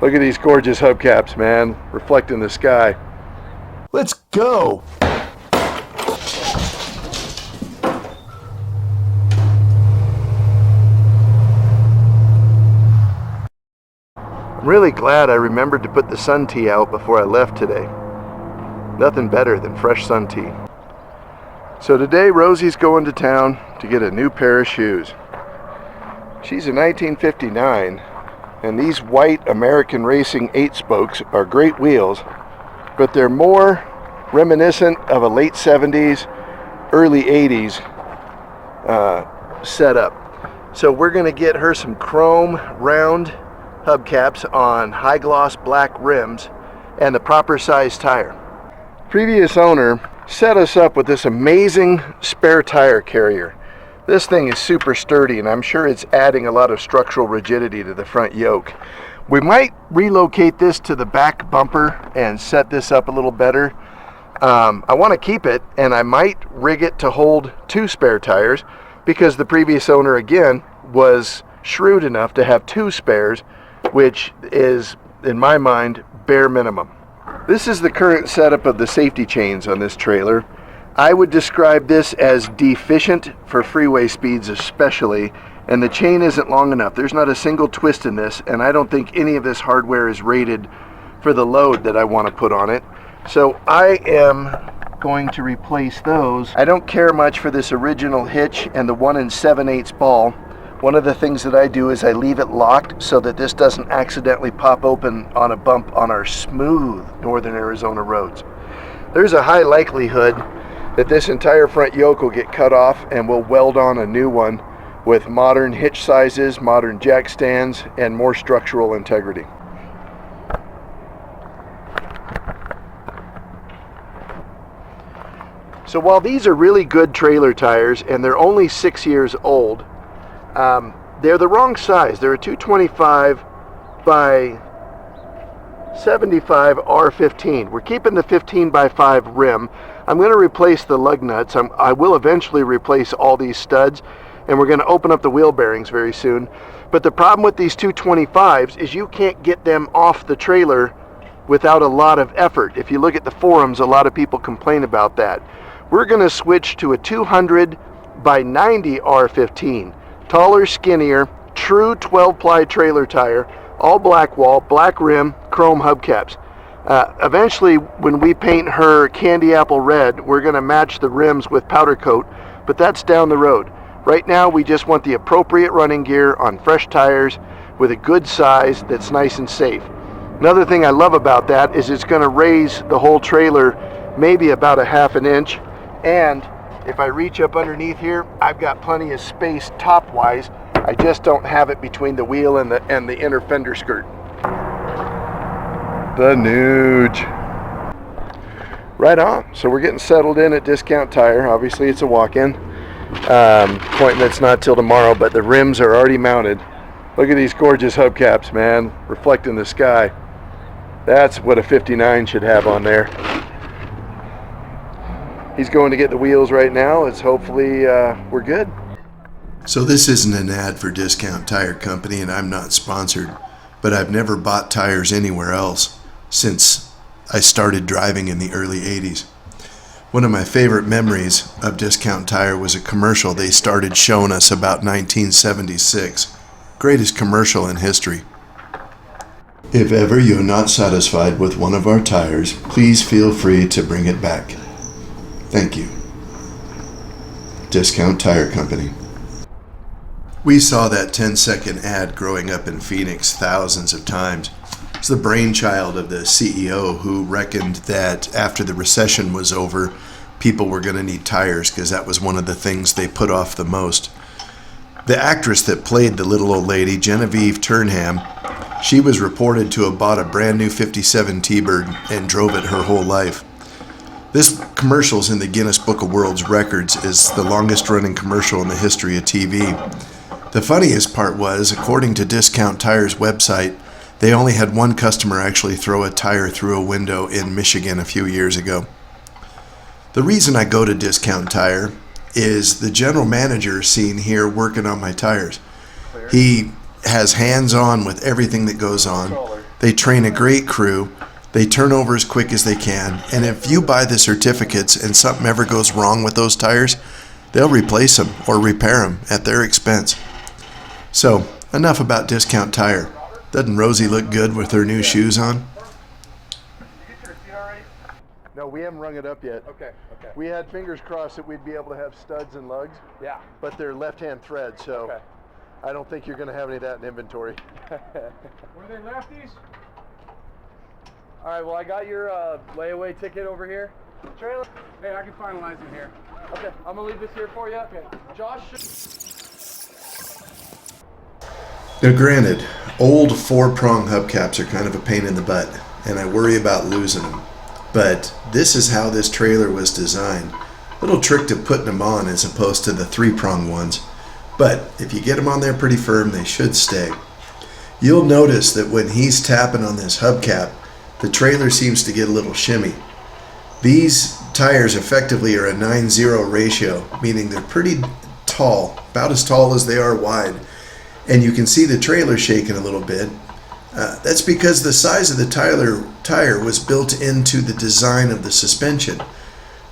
Look at these gorgeous hubcaps, man, reflecting the sky. Let's go! I'm really glad I remembered to put the sun tea out before I left today. Nothing better than fresh sun tea. So today Rosie's going to town to get a new pair of shoes. She's a 1959, and these white American Racing 8-spokes are great wheels, but they're more reminiscent of a late 70s, early 80s setup. So we're going to get her some chrome round hubcaps on high gloss black rims and the proper size tire. Previous owner set us up with this amazing spare tire carrier. This thing is super sturdy, and I'm sure it's adding a lot of structural rigidity to the front yoke. We might relocate this to the back bumper and set this up a little better. I want to keep it, and I might rig it to hold 2 spare tires because the previous owner, again, was shrewd enough to have 2 spares, which is, in my mind, bare minimum. This is the current setup of the safety chains on this trailer. I would describe this as deficient for freeway speeds especially, and the chain isn't long enough. There's not a single twist in this, and I don't think any of this hardware is rated for the load that I want to put on it. So I am going to replace those. I don't care much for this original hitch and the 1 7/8 ball. One of the things that I do is I leave it locked so that this doesn't accidentally pop open on a bump on our smooth northern Arizona roads. There's a high likelihood that this entire front yoke will get cut off, and we'll weld on a new one with modern hitch sizes, modern jack stands, and more structural integrity. So while these are really good trailer tires and they're only 6 years old, they're the wrong size. They're a 225 by 75 R15. We're keeping the 15 by 5 rim. I'm going to replace the lug nuts. I will eventually replace all these studs, and we're going to open up the wheel bearings very soon. But the problem with these 225s is you can't get them off the trailer without a lot of effort. If you look at the forums, a lot of people complain about that. We're going to switch to a 200 by 90 R15. Taller, skinnier, true 12-ply trailer tire, all black wall, black rim, chrome hubcaps. Eventually, when we paint her candy apple red, we're going to match the rims with powder coat, but that's down the road. Right now, we just want the appropriate running gear on fresh tires with a good size that's nice and safe. Another thing I love about that is it's going to raise the whole trailer maybe about 1/2 inch, and if I reach up underneath here, I've got plenty of space top-wise. I just don't have it between the wheel and the inner fender skirt. The Nuge. Right on. So we're getting settled in at Discount Tire. Obviously it's a walk-in. Appointment's not till tomorrow, but the rims are already mounted. Look at these gorgeous hubcaps, man, reflecting the sky. That's what a 59 should have on there. He's going to get the wheels right now. It's hopefully we're good. So this isn't an ad for Discount Tire Company, and I'm not sponsored, but I've never bought tires anywhere else since I started driving in the early 80s. One of my favorite memories of Discount Tire was a commercial they started showing us about 1976. Greatest commercial in history. If ever you're not satisfied with one of our tires, please feel free to bring it back. Thank you. Discount Tire Company. We saw that 10-second ad growing up in Phoenix thousands of times. It's the brainchild of the CEO who reckoned that after the recession was over, people were going to need tires because that was one of the things they put off the most. The actress that played the little old lady, Genevieve Turnham, she was reported to have bought a brand new 57 T-Bird and drove it her whole life. This commercial's in the Guinness Book of World Records as the longest running commercial in the history of TV. The funniest part was, according to Discount Tire's website, they only had one customer actually throw a tire through a window in Michigan a few years ago. The reason I go to Discount Tire is the general manager seen here working on my tires. He has hands-on with everything that goes on. They train a great crew. They turn over as quick as they can. And if you buy the certificates and something ever goes wrong with those tires, they'll replace them or repair them at their expense. So, enough about Discount Tire. Doesn't Rosie look good with her new shoes on? No, we haven't rung it up yet. Okay. We had fingers crossed that we'd be able to have studs and lugs. Yeah. But they're left-hand threads, so Okay. I don't think you're going to have any of that in inventory. Were they lefties? All right, well, I got your layaway ticket over here. Trailer. Hey, I can finalize it here. Okay, I'm gonna leave this here for you. Okay. Josh Now granted, old 4-prong hubcaps are kind of a pain in the butt, and I worry about losing them. But this is how this trailer was designed. Little trick to putting them on as opposed to the 3-prong ones. But if you get them on there pretty firm, they should stay. You'll notice that when he's tapping on this hubcap, the trailer seems to get a little shimmy. These tires effectively are a 9-0 ratio, meaning they're pretty tall, about as tall as they are wide. And you can see the trailer shaking a little bit. That's because the size of the tire was built into the design of the suspension.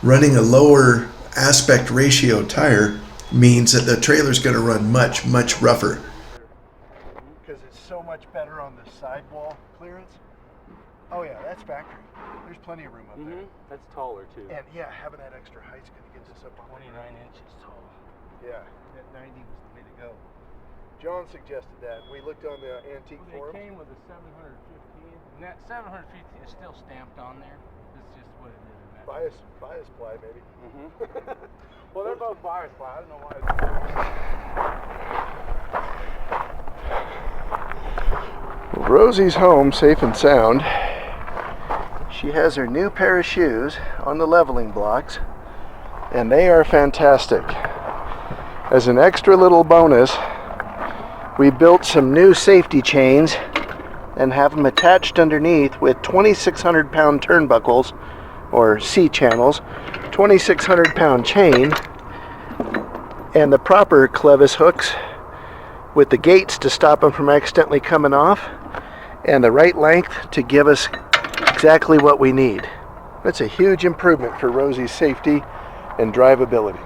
Running a lower aspect ratio tire means that the trailer's going to run much, much rougher. Because it's so much better on the sidewall clearance. Oh yeah, that's factory. There's plenty of room up there. That's taller too. And yeah, having that extra height's going to get us up 29 inches tall. Yeah, that 90 was the way to go. John suggested that. We looked on the antique forum. They came with a 715, and that 715 is still stamped on there. It's just what it is. Bias ply, maybe. Well, they're both bias ply. I don't know why. Well, Rosie's home, safe and sound. She has her new pair of shoes on the leveling blocks, and they are fantastic. As an extra little bonus, we built some new safety chains and have them attached underneath with 2,600 pound turnbuckles or C-channels, 2,600 pound chain, and the proper clevis hooks with the gates to stop them from accidentally coming off, and the right length to give us exactly what we need. That's a huge improvement for Rosie's safety and drivability.